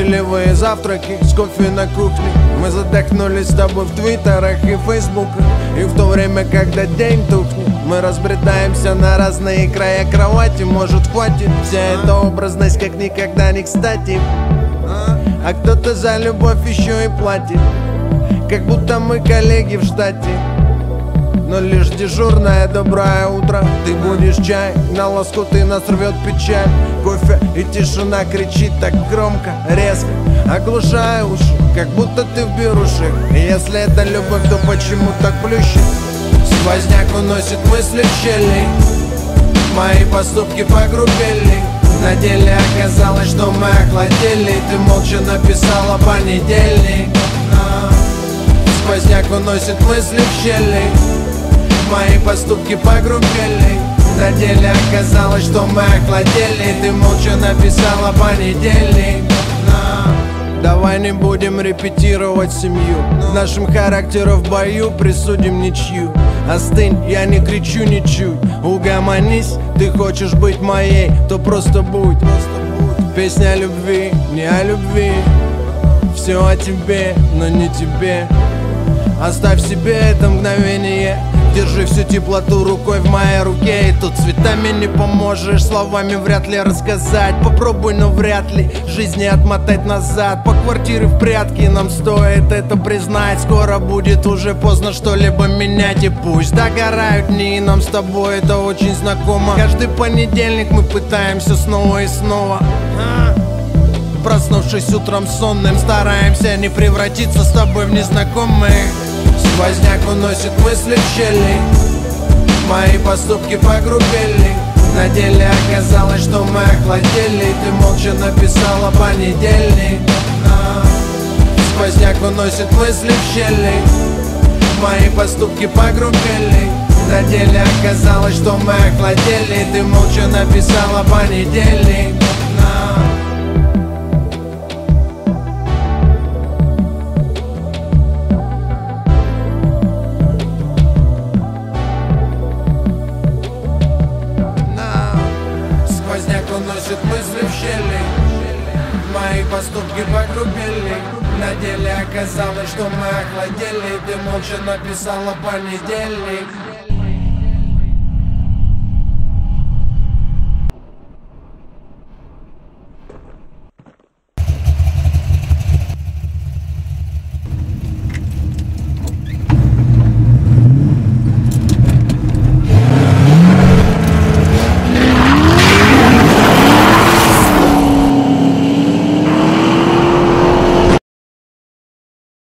молчаливые завтраки с кофе на кухне. Мы задохнулись с тобой в твиттерах и фейсбуках. И в то время, когда день тухнет, мы разбредаемся на разные края кровати. Может, хватит вся эта образность как никогда не кстати. А кто-то за любовь еще и платит, как будто мы коллеги в штате. Но лишь дежурное доброе утро. Ты будешь чай, на лоскуты нас рвет печаль. Кофе и тишина кричит так громко, резко, оглушая уши, как будто ты в берушах. И если это любовь, то почему так плющит? Сквозняк уносит мысли в щели, мои поступки погрубели. На деле оказалось, что мы охладели. Ты молча написала понедельник. Сквозняк уносит мысли в щели, мои поступки погрубели. На деле оказалось, что мы охладели. Ты молча написала понедельник. Давай не будем репетировать семью. Нашим характером в бою присудим ничью. Остынь, я не кричу ничуть. Угомонись, ты хочешь быть моей, то просто будь. Песня о любви, не о любви. Все о тебе, но не тебе. Оставь себе это мгновение. Держи всю теплоту рукой в моей руке. И тут цветами не поможешь, словами вряд ли рассказать. Попробуй, но вряд ли жизни отмотать назад. По квартире в прятки нам стоит это признать. Скоро будет уже поздно что-либо менять. И пусть догорают дни, нам с тобой это очень знакомо. Каждый понедельник мы пытаемся снова и снова. Проснувшись утром сонным, стараемся не превратиться с тобой в незнакомых. Сквозняк уносит мысли в щели, мои поступки погрубели. На деле оказалось, что мы охладели. Ты молча написала понедельник. Сквозняк уносит мысли в щели, мои поступки погрубели. На деле оказалось, что мы охладели. Ты молча написала понедельник. Уносит мысли в щели, мои поступки погрубели. На деле оказалось, что мы охладели. Ты молча написала понедельник.